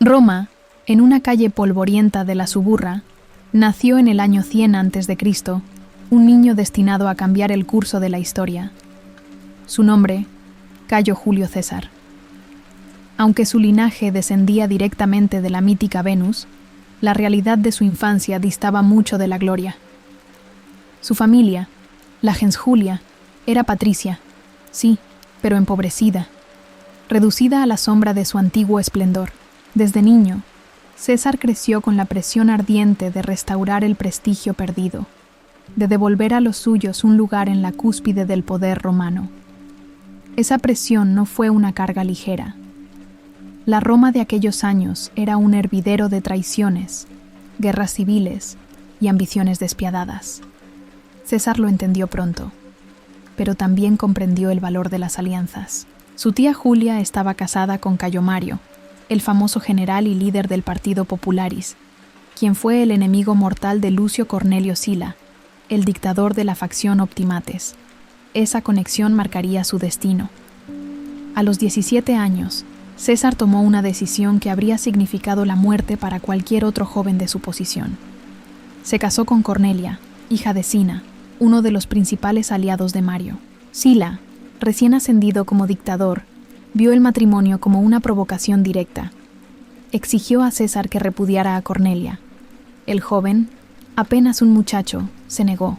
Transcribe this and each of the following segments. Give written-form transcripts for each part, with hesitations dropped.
Roma, en una calle polvorienta de la Suburra, nació en el año 100 a.C. un niño destinado a cambiar el curso de la historia. Su nombre, Cayo Julio César. Aunque su linaje descendía directamente de la mítica Venus, la realidad de su infancia distaba mucho de la gloria. Su familia, la gens Julia, era patricia, sí, pero empobrecida, reducida a la sombra de su antiguo esplendor. Desde niño, César creció con la presión ardiente de restaurar el prestigio perdido, de devolver a los suyos un lugar en la cúspide del poder romano. Esa presión no fue una carga ligera. La Roma de aquellos años era un hervidero de traiciones, guerras civiles y ambiciones despiadadas. César lo entendió pronto, pero también comprendió el valor de las alianzas. Su tía Julia estaba casada con Cayo Mario, el famoso general y líder del Partido Popularis, quien fue el enemigo mortal de Lucio Cornelio Sila, el dictador de la facción Optimates. Esa conexión marcaría su destino. A los 17 años, César tomó una decisión que habría significado la muerte para cualquier otro joven de su posición. Se casó con Cornelia, hija de Sina, uno de los principales aliados de Mario. Sila, recién ascendido como dictador, vio el matrimonio como una provocación directa. Exigió a César que repudiara a Cornelia. El joven, apenas un muchacho, se negó.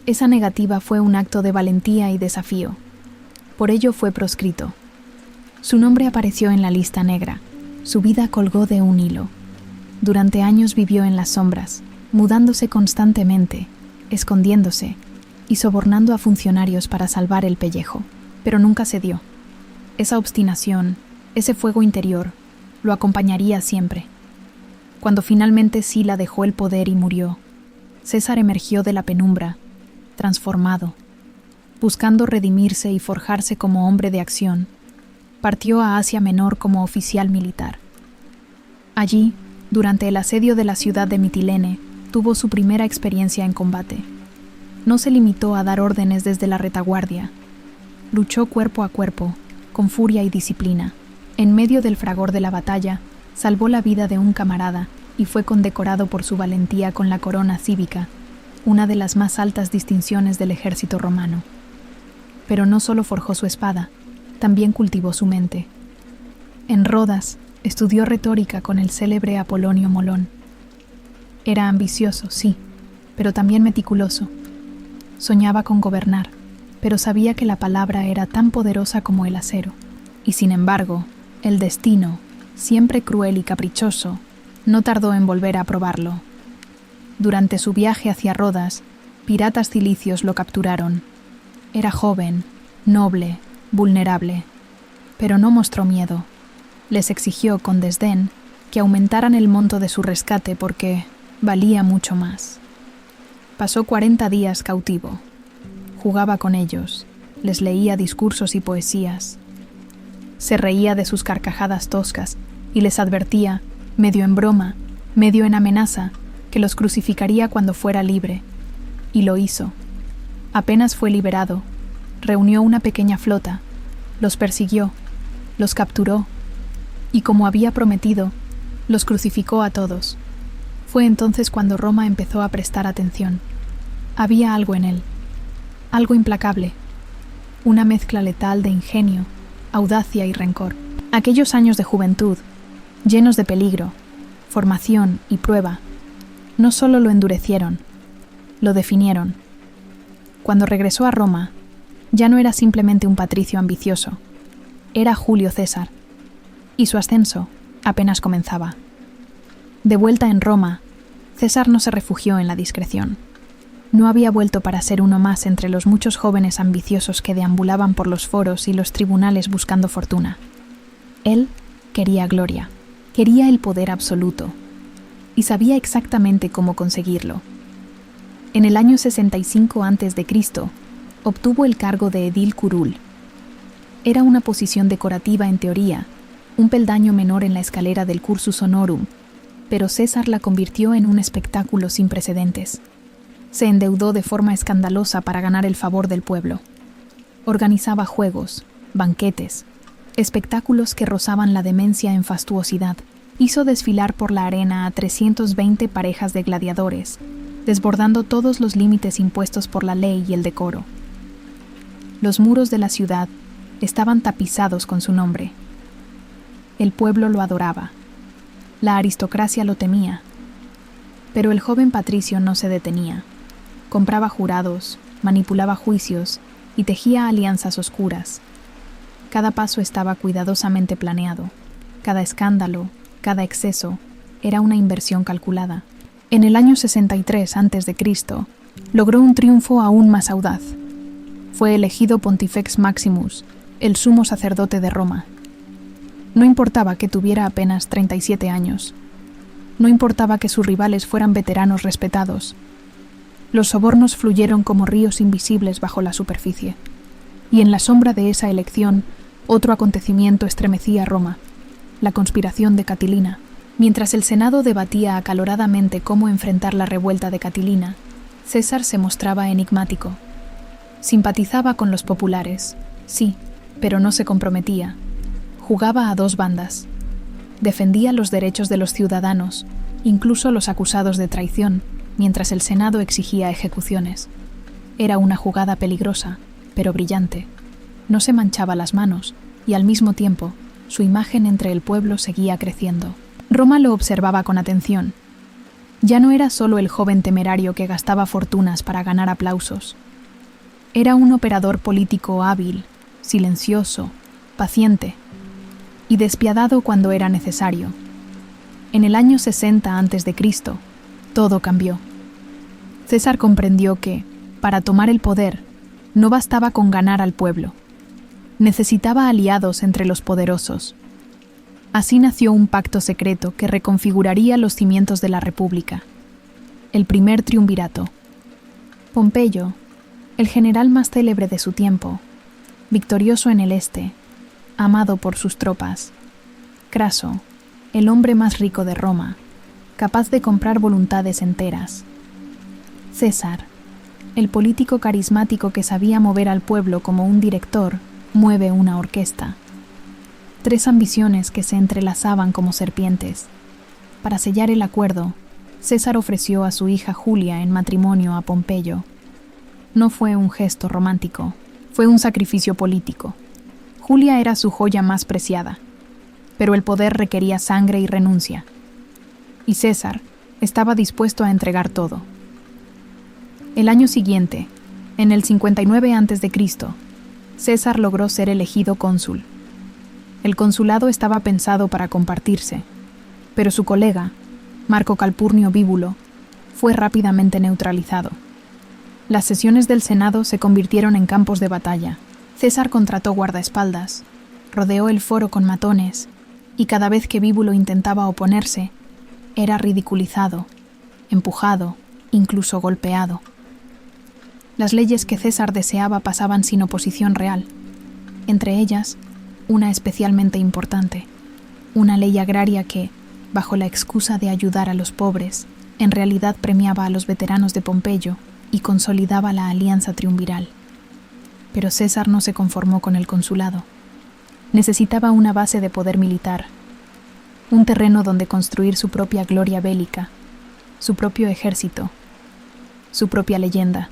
Esa negativa fue un acto de valentía y desafío. Por ello fue proscrito. Su nombre apareció en la lista negra. Su vida colgó de un hilo. Durante años vivió en las sombras, mudándose constantemente, escondiéndose y sobornando a funcionarios para salvar el pellejo. Pero nunca cedió. Esa obstinación, ese fuego interior, lo acompañaría siempre. Cuando finalmente Sila dejó el poder y murió, César emergió de la penumbra, transformado. Buscando redimirse y forjarse como hombre de acción, partió a Asia Menor como oficial militar. Allí, durante el asedio de la ciudad de Mitilene, tuvo su primera experiencia en combate. No se limitó a dar órdenes desde la retaguardia. Luchó cuerpo a cuerpo, con furia y disciplina. En medio del fragor de la batalla, salvó la vida de un camarada y fue condecorado por su valentía con la corona cívica, una de las más altas distinciones del ejército romano. Pero no solo forjó su espada, también cultivó su mente. En Rodas, estudió retórica con el célebre Apolonio Molón. Era ambicioso, sí, pero también meticuloso. Soñaba con gobernar, pero sabía que la palabra era tan poderosa como el acero. Y sin embargo, el destino, siempre cruel y caprichoso, no tardó en volver a probarlo. Durante su viaje hacia Rodas, piratas cilicios lo capturaron. Era joven, noble, vulnerable, pero no mostró miedo. Les exigió con desdén que aumentaran el monto de su rescate porque valía mucho más. Pasó 40 días cautivo. Jugaba con ellos, les leía discursos y poesías. Se reía de sus carcajadas toscas y les advertía, medio en broma, medio en amenaza, que los crucificaría cuando fuera libre. Y lo hizo. Apenas fue liberado, reunió una pequeña flota, los persiguió, los capturó y, como había prometido, los crucificó a todos. Fue entonces cuando Roma empezó a prestar atención. Había algo en él, algo implacable, una mezcla letal de ingenio, audacia y rencor. Aquellos años de juventud, llenos de peligro, formación y prueba, no solo lo endurecieron, lo definieron. Cuando regresó a Roma, ya no era simplemente un patricio ambicioso, era Julio César, y su ascenso apenas comenzaba. De vuelta en Roma, César no se refugió en la discreción. No había vuelto para ser uno más entre los muchos jóvenes ambiciosos que deambulaban por los foros y los tribunales buscando fortuna. Él quería gloria, quería el poder absoluto, y sabía exactamente cómo conseguirlo. En el año 65 a.C., obtuvo el cargo de edil curul. Era una posición decorativa en teoría, un peldaño menor en la escalera del cursus honorum, pero César la convirtió en un espectáculo sin precedentes. Se endeudó de forma escandalosa para ganar el favor del pueblo. Organizaba juegos, banquetes, espectáculos que rozaban la demencia en fastuosidad. hizo desfilar por la arena a 320 parejas de gladiadores, desbordando todos los límites impuestos por la ley y el decoro. Los muros de la ciudad estaban tapizados con su nombre. El pueblo lo adoraba. La aristocracia lo temía. Pero el joven patricio no se detenía. Compraba jurados, manipulaba juicios y tejía alianzas oscuras. Cada paso estaba cuidadosamente planeado. Cada escándalo, cada exceso, era una inversión calculada. En el año 63 a.C., logró un triunfo aún más audaz. Fue elegido Pontifex Maximus, el sumo sacerdote de Roma. No importaba que tuviera apenas 37 años. No importaba que sus rivales fueran veteranos respetados. Los sobornos fluyeron como ríos invisibles bajo la superficie. Y en la sombra de esa elección, otro acontecimiento estremecía a Roma: la conspiración de Catilina. Mientras el Senado debatía acaloradamente cómo enfrentar la revuelta de Catilina, César se mostraba enigmático. Simpatizaba con los populares, sí, pero no se comprometía. Jugaba a dos bandas. Defendía los derechos de los ciudadanos, incluso los acusados de traición, mientras el Senado exigía ejecuciones. Era una jugada peligrosa, pero brillante. No se manchaba las manos, y al mismo tiempo, su imagen entre el pueblo seguía creciendo. Roma lo observaba con atención. Ya no era solo el joven temerario que gastaba fortunas para ganar aplausos. Era un operador político hábil, silencioso, paciente y despiadado cuando era necesario. En el año 60 a.C., todo cambió. César comprendió que, para tomar el poder, no bastaba con ganar al pueblo. Necesitaba aliados entre los poderosos. Así nació un pacto secreto que reconfiguraría los cimientos de la República. El primer triunvirato. Pompeyo, el general más célebre de su tiempo, victorioso en el este, amado por sus tropas. Craso, el hombre más rico de Roma, capaz de comprar voluntades enteras. César, el político carismático que sabía mover al pueblo como un director mueve una orquesta. Tres ambiciones que se entrelazaban como serpientes. Para sellar el acuerdo, César ofreció a su hija Julia en matrimonio a Pompeyo. No fue un gesto romántico, fue un sacrificio político. Julia era su joya más preciada, pero el poder requería sangre y renuncia. Y César estaba dispuesto a entregar todo. El año siguiente, en el 59 a.C., César logró ser elegido cónsul. El consulado estaba pensado para compartirse, pero su colega, Marco Calpurnio Bíbulo, fue rápidamente neutralizado. Las sesiones del Senado se convirtieron en campos de batalla. César contrató guardaespaldas, rodeó el foro con matones, y cada vez que Bíbulo intentaba oponerse, era ridiculizado, empujado, incluso golpeado. Las leyes que César deseaba pasaban sin oposición real, entre ellas, una especialmente importante, una ley agraria que, bajo la excusa de ayudar a los pobres, en realidad premiaba a los veteranos de Pompeyo y consolidaba la alianza triunviral. Pero César no se conformó con el consulado. Necesitaba una base de poder militar, un terreno donde construir su propia gloria bélica, su propio ejército, su propia leyenda.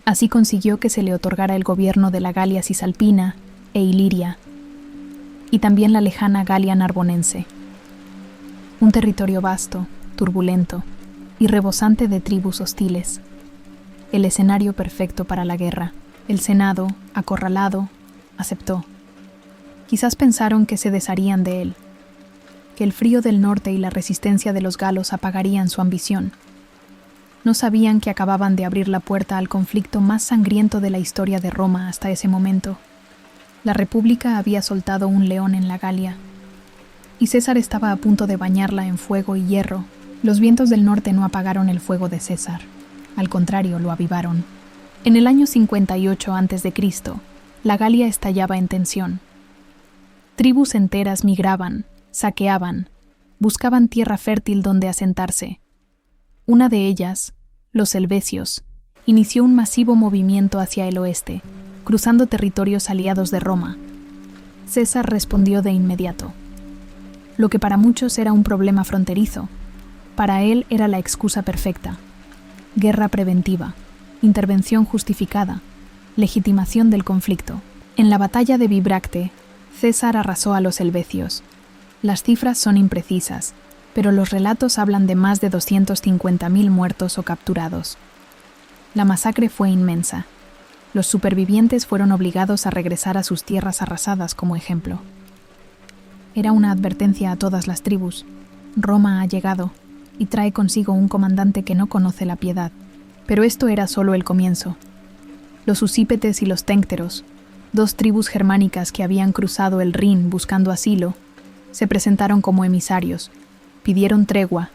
Así consiguió que se le otorgara el gobierno de la Galia Cisalpina e Iliria, y también la lejana Galia Narbonense. Un territorio vasto, turbulento y rebosante de tribus hostiles. El escenario perfecto para la guerra. El Senado, acorralado, aceptó. Quizás pensaron que se desharían de él, que el frío del norte y la resistencia de los galos apagarían su ambición. No sabían que acababan de abrir la puerta al conflicto más sangriento de la historia de Roma hasta ese momento. La República había soltado un león en la Galia, y César estaba a punto de bañarla en fuego y hierro. Los vientos del norte no apagaron el fuego de César, al contrario, lo avivaron. En el año 58 a.C., la Galia estallaba en tensión. Tribus enteras migraban, saqueaban, buscaban tierra fértil donde asentarse. Una de ellas, los helvecios, inició un masivo movimiento hacia el oeste, cruzando territorios aliados de Roma. César respondió de inmediato. Lo que para muchos era un problema fronterizo, para él era la excusa perfecta. Guerra preventiva, intervención justificada, legitimación del conflicto. En la batalla de Bibracte, César arrasó a los helvecios. Las cifras son imprecisas, pero los relatos hablan de más de 250.000 muertos o capturados. La masacre fue inmensa. Los supervivientes fueron obligados a regresar a sus tierras arrasadas como ejemplo. Era una advertencia a todas las tribus. Roma ha llegado y trae consigo un comandante que no conoce la piedad. Pero esto era solo el comienzo. Los usípetes y los téncteros, dos tribus germánicas que habían cruzado el Rin buscando asilo, se presentaron como emisarios, pidieron tregua,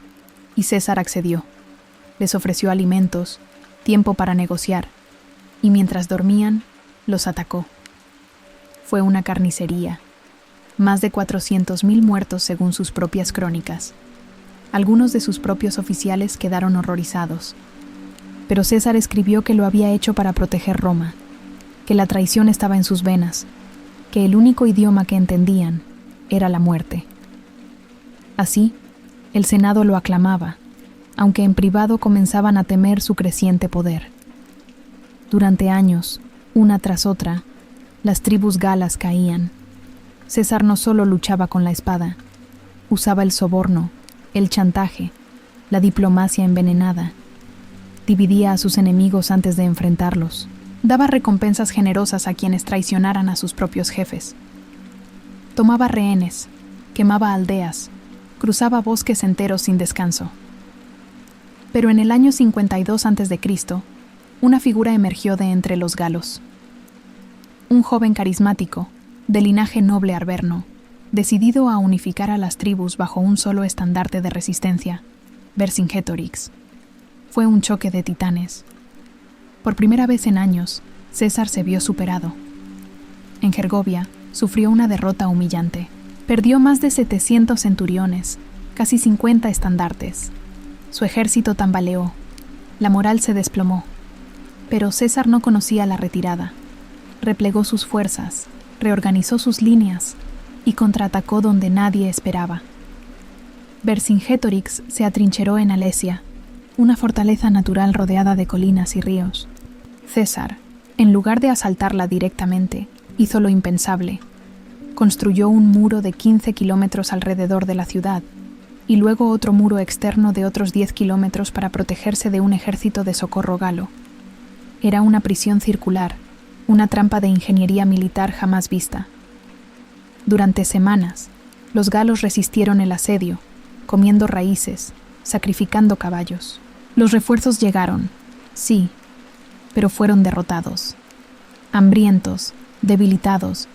y César accedió. Les ofreció alimentos, tiempo para negociar, y mientras dormían, los atacó. Fue una carnicería. Más de 400.000 muertos según sus propias crónicas. Algunos de sus propios oficiales quedaron horrorizados. Pero César escribió que lo había hecho para proteger Roma, que la traición estaba en sus venas, que el único idioma que entendían era la muerte. Así, el Senado lo aclamaba, aunque en privado comenzaban a temer su creciente poder. Durante años, una tras otra, las tribus galas caían. César no solo luchaba con la espada, usaba el soborno, el chantaje, la diplomacia envenenada. Dividía a sus enemigos antes de enfrentarlos. Daba recompensas generosas a quienes traicionaran a sus propios jefes. Tomaba rehenes, quemaba aldeas, cruzaba bosques enteros sin descanso. Pero en el año 52 a.C., una figura emergió de entre los galos. Un joven carismático, de linaje noble arverno, decidido a unificar a las tribus bajo un solo estandarte de resistencia, Vercingetorix. Fue un choque de titanes. Por primera vez en años, César se vio superado. En Gergovia, sufrió una derrota humillante. Perdió más de 700 centuriones, casi 50 estandartes. Su ejército tambaleó. La moral se desplomó. Pero César no conocía la retirada. Replegó sus fuerzas, reorganizó sus líneas y contraatacó donde nadie esperaba. Vercingetorix se atrincheró en Alesia, una fortaleza natural rodeada de colinas y ríos. César, en lugar de asaltarla directamente, hizo lo impensable. Construyó un muro de 15 kilómetros alrededor de la ciudad y luego otro muro externo de otros 10 kilómetros para protegerse de un ejército de socorro galo. Era una prisión circular, una trampa de ingeniería militar jamás vista. Durante semanas, los galos resistieron el asedio, comiendo raíces, sacrificando caballos. Los refuerzos llegaron, sí, pero fueron derrotados. Hambrientos, debilitados,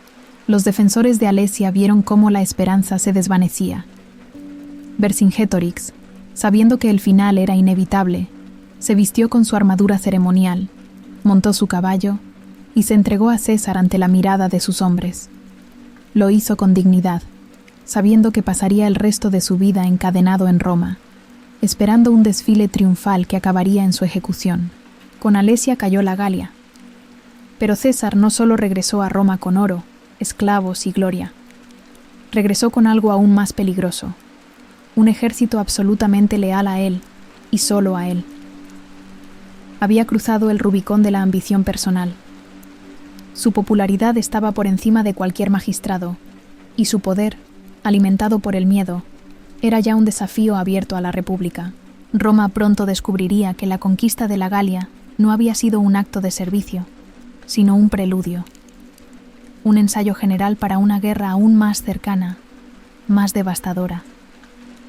los defensores de Alesia vieron cómo la esperanza se desvanecía. Vercingetorix, sabiendo que el final era inevitable, se vistió con su armadura ceremonial, montó su caballo y se entregó a César ante la mirada de sus hombres. Lo hizo con dignidad, sabiendo que pasaría el resto de su vida encadenado en Roma, esperando un desfile triunfal que acabaría en su ejecución. Con Alesia cayó la Galia. Pero César no solo regresó a Roma con oro, esclavos y gloria. Regresó con algo aún más peligroso, un ejército absolutamente leal a él y solo a él. Había cruzado el Rubicón de la ambición personal. Su popularidad estaba por encima de cualquier magistrado, y su poder, alimentado por el miedo, era ya un desafío abierto a la República. Roma pronto descubriría que la conquista de la Galia no había sido un acto de servicio, sino un preludio, un ensayo general para una guerra aún más cercana, más devastadora,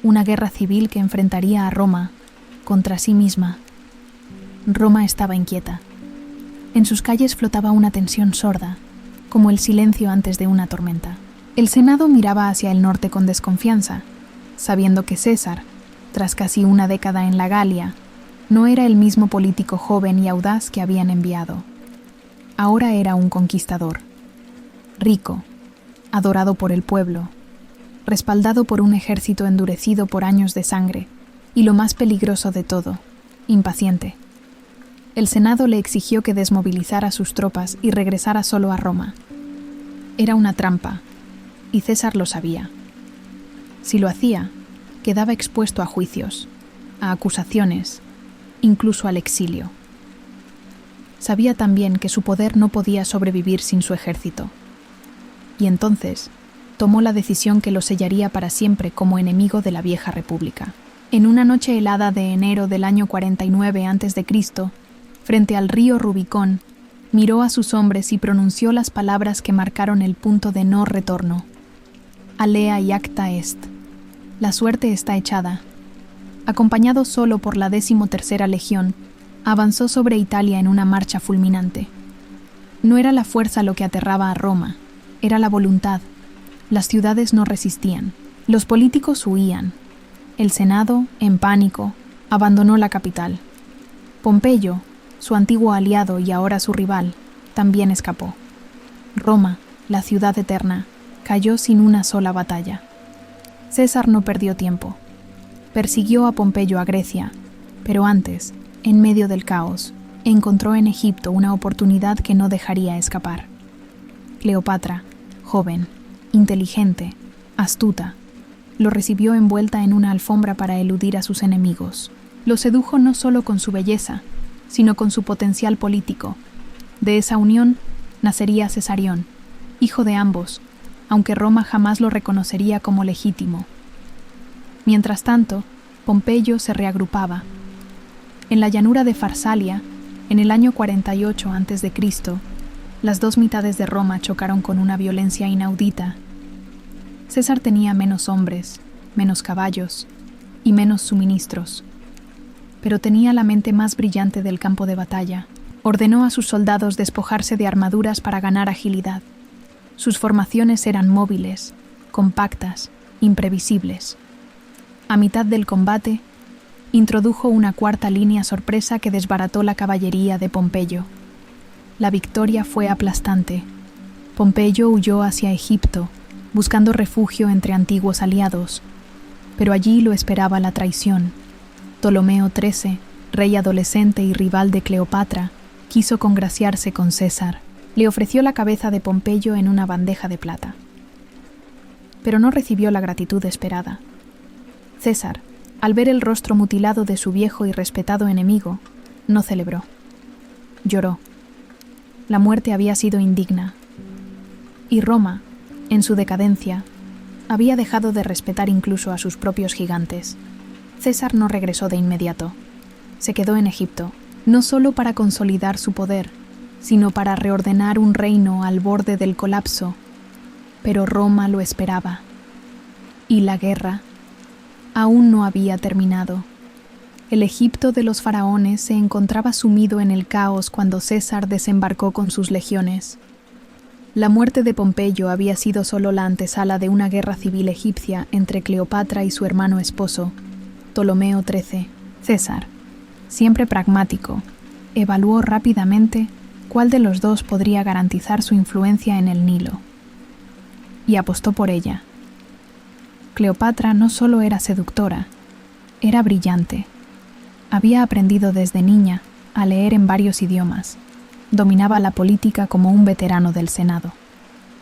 una guerra civil que enfrentaría a Roma contra sí misma. Roma estaba inquieta. En sus calles flotaba una tensión sorda, como el silencio antes de una tormenta. El Senado miraba hacia el norte con desconfianza, sabiendo que César, tras casi una década en la Galia, no era el mismo político joven y audaz que habían enviado. Ahora era un conquistador, rico, adorado por el pueblo, respaldado por un ejército endurecido por años de sangre, y lo más peligroso de todo, impaciente. El Senado le exigió que desmovilizara sus tropas y regresara solo a Roma. Era una trampa, y César lo sabía. Si lo hacía, quedaba expuesto a juicios, a acusaciones, incluso al exilio. Sabía también que su poder no podía sobrevivir sin su ejército. Y entonces tomó la decisión que lo sellaría para siempre como enemigo de la vieja república. En una noche helada de enero del año 49 a.C., frente al río Rubicón, miró a sus hombres y pronunció las palabras que marcaron el punto de no retorno. Alea iacta est. La suerte está echada. Acompañado solo por la 13ª Legión, avanzó sobre Italia en una marcha fulminante. No era la fuerza lo que aterraba a Roma, era la voluntad. Las ciudades no resistían. Los políticos huían. El Senado, en pánico, abandonó la capital. Pompeyo, su antiguo aliado y ahora su rival, también escapó. Roma, la ciudad eterna, cayó sin una sola batalla. César no perdió tiempo. Persiguió a Pompeyo a Grecia, pero antes, en medio del caos, encontró en Egipto una oportunidad que no dejaría escapar. Cleopatra, joven, inteligente, astuta, lo recibió envuelta en una alfombra para eludir a sus enemigos. Lo sedujo no solo con su belleza, sino con su potencial político. De esa unión nacería Cesarión, hijo de ambos, aunque Roma jamás lo reconocería como legítimo. Mientras tanto, Pompeyo se reagrupaba. En la llanura de Farsalia, en el año 48 a.C., las dos mitades de Roma chocaron con una violencia inaudita. César tenía menos hombres, menos caballos y menos suministros, pero tenía la mente más brillante del campo de batalla. Ordenó a sus soldados despojarse de armaduras para ganar agilidad. Sus formaciones eran móviles, compactas, imprevisibles. A mitad del combate, introdujo una cuarta línea sorpresa que desbarató la caballería de Pompeyo. La victoria fue aplastante. Pompeyo huyó hacia Egipto, buscando refugio entre antiguos aliados, pero allí lo esperaba la traición. Ptolomeo XIII, rey adolescente y rival de Cleopatra, quiso congraciarse con César. Le ofreció la cabeza de Pompeyo en una bandeja de plata. Pero no recibió la gratitud esperada. César, al ver el rostro mutilado de su viejo y respetado enemigo, no celebró. Lloró. La muerte había sido indigna. Y Roma, en su decadencia, había dejado de respetar incluso a sus propios gigantes. César no regresó de inmediato. Se quedó en Egipto, no solo para consolidar su poder, sino para reordenar un reino al borde del colapso. Pero Roma lo esperaba. Y la guerra aún no había terminado. El Egipto de los faraones se encontraba sumido en el caos cuando César desembarcó con sus legiones. La muerte de Pompeyo había sido solo la antesala de una guerra civil egipcia entre Cleopatra y su hermano esposo, Ptolomeo XIII. César, siempre pragmático, evaluó rápidamente cuál de los dos podría garantizar su influencia en el Nilo. Y apostó por ella. Cleopatra no solo era seductora, era brillante. Había aprendido desde niña a leer en varios idiomas, dominaba la política como un veterano del Senado,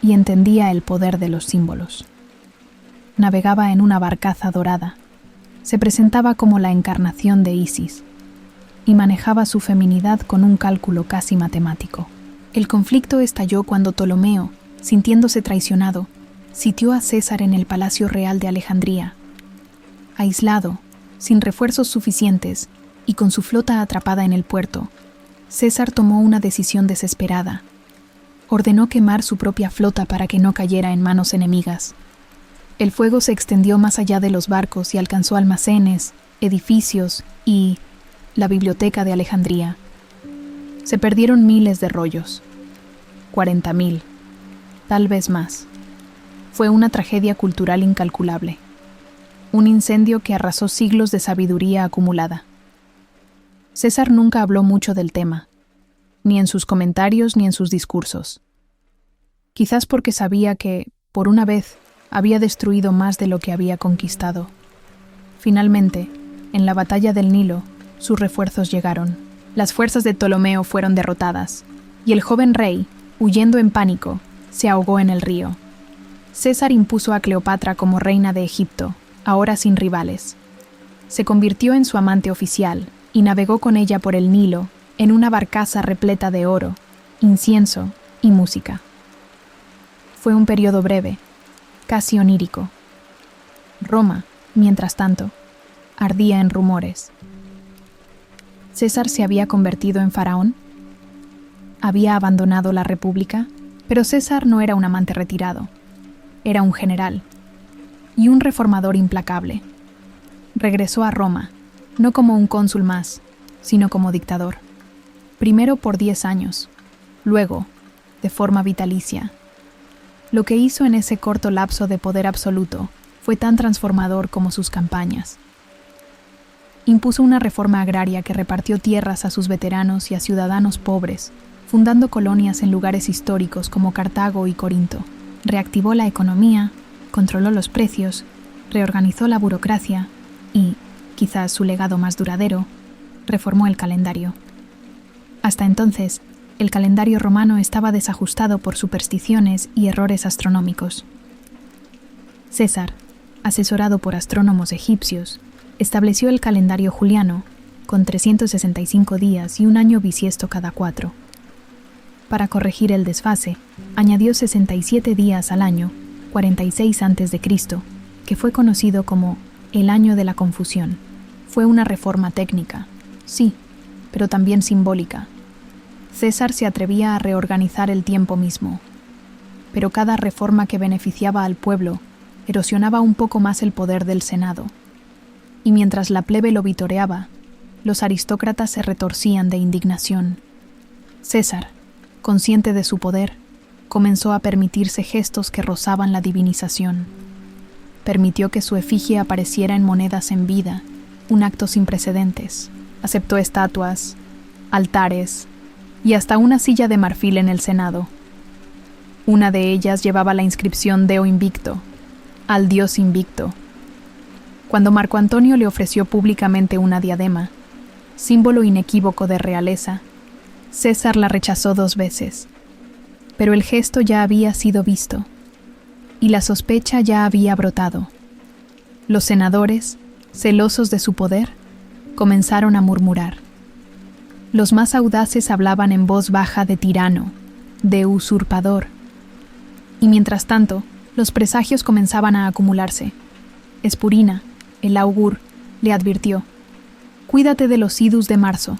y entendía el poder de los símbolos. Navegaba en una barcaza dorada, se presentaba como la encarnación de Isis, y manejaba su feminidad con un cálculo casi matemático. El conflicto estalló cuando Ptolomeo, sintiéndose traicionado, sitió a César en el Palacio Real de Alejandría. Aislado, sin refuerzos suficientes y con su flota atrapada en el puerto, César tomó una decisión desesperada. Ordenó quemar su propia flota para que no cayera en manos enemigas. El fuego se extendió más allá de los barcos y alcanzó almacenes, edificios y la biblioteca de Alejandría. Se perdieron miles de rollos. 40.000, tal vez más. Fue una tragedia cultural incalculable. Un incendio que arrasó siglos de sabiduría acumulada. César nunca habló mucho del tema, ni en sus comentarios ni en sus discursos. Quizás porque sabía que, por una vez, había destruido más de lo que había conquistado. Finalmente, en la batalla del Nilo, sus refuerzos llegaron. Las fuerzas de Ptolomeo fueron derrotadas, y el joven rey, huyendo en pánico, se ahogó en el río. César impuso a Cleopatra como reina de Egipto, ahora sin rivales. Se convirtió en su amante oficial y navegó con ella por el Nilo en una barcaza repleta de oro, incienso y música. Fue un periodo breve, casi onírico. Roma, mientras tanto, ardía en rumores. ¿César se había convertido en faraón? ¿Había abandonado la República? Pero César no era un amante retirado. Era un general y un reformador implacable. Regresó a Roma, no como un cónsul más, sino como dictador. Primero por 10 años, luego, de forma vitalicia. Lo que hizo en ese corto lapso de poder absoluto fue tan transformador como sus campañas. Impuso una reforma agraria que repartió tierras a sus veteranos y a ciudadanos pobres, fundando colonias en lugares históricos como Cartago y Corinto. Reactivó la economía, controló los precios, reorganizó la burocracia y, quizás su legado más duradero, reformó el calendario. Hasta entonces, el calendario romano estaba desajustado por supersticiones y errores astronómicos. César, asesorado por astrónomos egipcios, estableció el calendario juliano, con 365 días y un año bisiesto cada 4. Para corregir el desfase, añadió 67 días al año, 46 a.C., que fue conocido como el Año de la Confusión. Fue una reforma técnica, sí, pero también simbólica. César se atrevía a reorganizar el tiempo mismo, pero cada reforma que beneficiaba al pueblo erosionaba un poco más el poder del Senado. Y mientras la plebe lo vitoreaba, los aristócratas se retorcían de indignación. César, consciente de su poder, comenzó a permitirse gestos que rozaban la divinización. Permitió que su efigie apareciera en monedas en vida, un acto sin precedentes. Aceptó estatuas, altares y hasta una silla de marfil en el Senado. Una de ellas llevaba la inscripción Deo Invicto, al Dios invicto. Cuando Marco Antonio le ofreció públicamente una diadema, símbolo inequívoco de realeza, César la rechazó 2 veces. Pero el gesto ya había sido visto, y la sospecha ya había brotado. Los senadores, celosos de su poder, comenzaron a murmurar. Los más audaces hablaban en voz baja de tirano, de usurpador. Y mientras tanto, los presagios comenzaban a acumularse. Espurina, el augur, le advirtió: «Cuídate de los idus de marzo».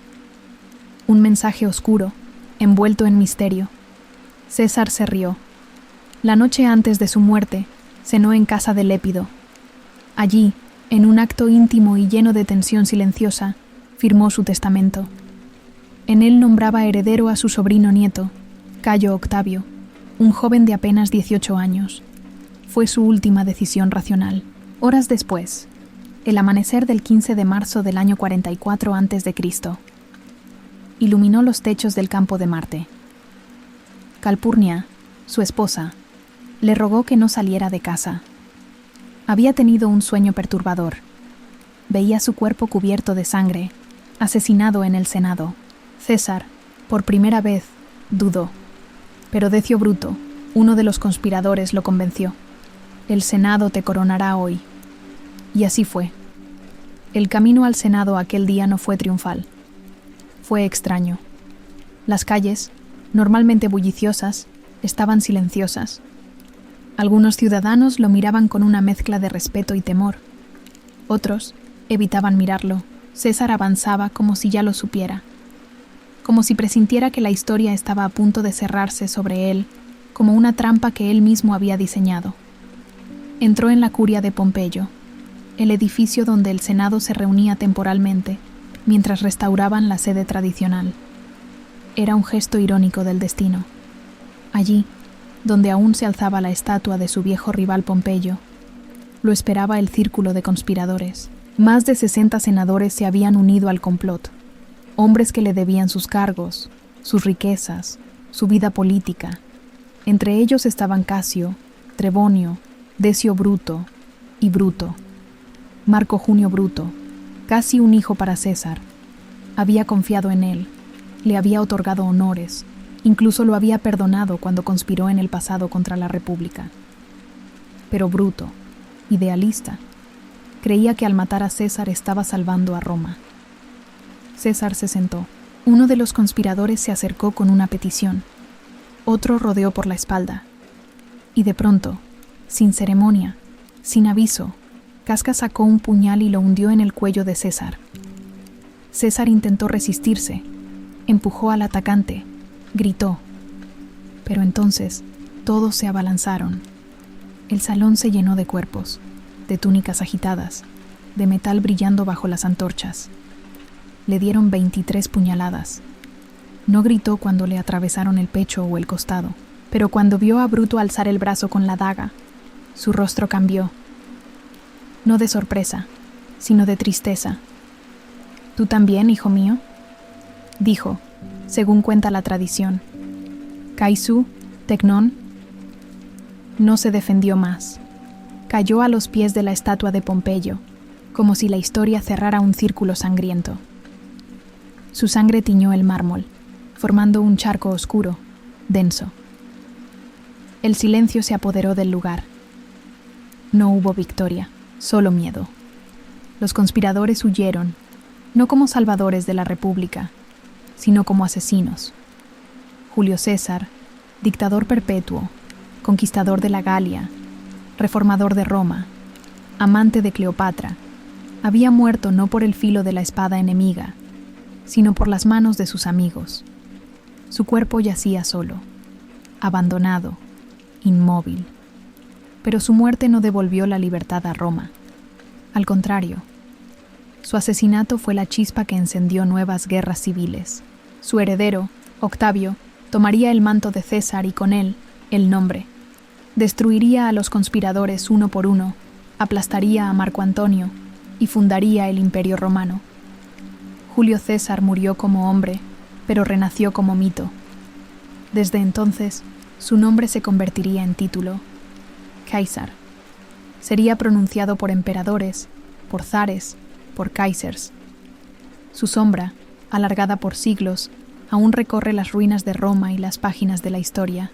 Un mensaje oscuro, envuelto en misterio. César se rió. La noche antes de su muerte, cenó en casa de Lépido. Allí, en un acto íntimo y lleno de tensión silenciosa, firmó su testamento. En él nombraba heredero a su sobrino nieto, Cayo Octavio, un joven de apenas 18 años. Fue su última decisión racional. Horas después, el amanecer del 15 de marzo del año 44 a.C., iluminó los techos del campo de Marte. Calpurnia, su esposa, le rogó que no saliera de casa. Había tenido un sueño perturbador. Veía su cuerpo cubierto de sangre, asesinado en el Senado. César, por primera vez, dudó. Pero Decio Bruto, uno de los conspiradores, lo convenció. El Senado te coronará hoy. Y así fue. El camino al Senado aquel día no fue triunfal. Fue extraño. Las calles, normalmente bulliciosas, estaban silenciosas. Algunos ciudadanos lo miraban con una mezcla de respeto y temor. Otros evitaban mirarlo. César avanzaba como si ya lo supiera, como si presintiera que la historia estaba a punto de cerrarse sobre él, como una trampa que él mismo había diseñado. Entró en la curia de Pompeyo, el edificio donde el Senado se reunía temporalmente, mientras restauraban la sede tradicional. Era un gesto irónico del destino. Allí, donde aún se alzaba la estatua de su viejo rival Pompeyo, lo esperaba el círculo de conspiradores. Más de 60 senadores se habían unido al complot, hombres que le debían sus cargos, sus riquezas, su vida política. Entre ellos estaban Casio, Trebonio, Decio Bruto y Bruto. Marco Junio Bruto, casi un hijo para César. Había confiado en él, le había otorgado honores, incluso lo había perdonado cuando conspiró en el pasado contra la República. pero bruto, idealista, creía que al matar a César estaba salvando a Roma. César se sentó. Uno de los conspiradores se acercó con una petición. Otro rodeó por la espalda. Y de pronto, sin ceremonia, sin aviso, Casca sacó un puñal y lo hundió en el cuello de César. César intentó resistirse, empujó al atacante, gritó. Pero entonces, todos se abalanzaron. El salón se llenó de cuerpos, de túnicas agitadas, de metal brillando bajo las antorchas. Le dieron 23 puñaladas. No gritó cuando le atravesaron el pecho o el costado, pero cuando vio a Bruto alzar el brazo con la daga, su rostro cambió. No de sorpresa, sino de tristeza. ¿Tú también, hijo mío?, dijo, según cuenta la tradición. Caisú, Tecnón, no se defendió más. Cayó a los pies de la estatua de Pompeyo, como si la historia cerrara un círculo sangriento. Su sangre tiñó el mármol, formando un charco oscuro, denso. El silencio se apoderó del lugar. No hubo victoria, solo miedo. Los conspiradores huyeron, no como salvadores de la República, sino como asesinos. Julio César, dictador perpetuo, conquistador de la Galia, reformador de Roma, amante de Cleopatra, había muerto no por el filo de la espada enemiga, sino por las manos de sus amigos. Su cuerpo yacía solo, abandonado, inmóvil. Pero su muerte no devolvió la libertad a Roma. Al contrario, su asesinato fue la chispa que encendió nuevas guerras civiles. Su heredero, Octavio, tomaría el manto de César y con él, el nombre. Destruiría a los conspiradores uno por uno, aplastaría a Marco Antonio y fundaría el Imperio Romano. Julio César murió como hombre, pero renació como mito. Desde entonces, su nombre se convertiría en título, Caesar. Sería pronunciado por emperadores, por zares, por kaisers. Su sombra, alargada por siglos, aún recorre las ruinas de Roma y las páginas de la historia.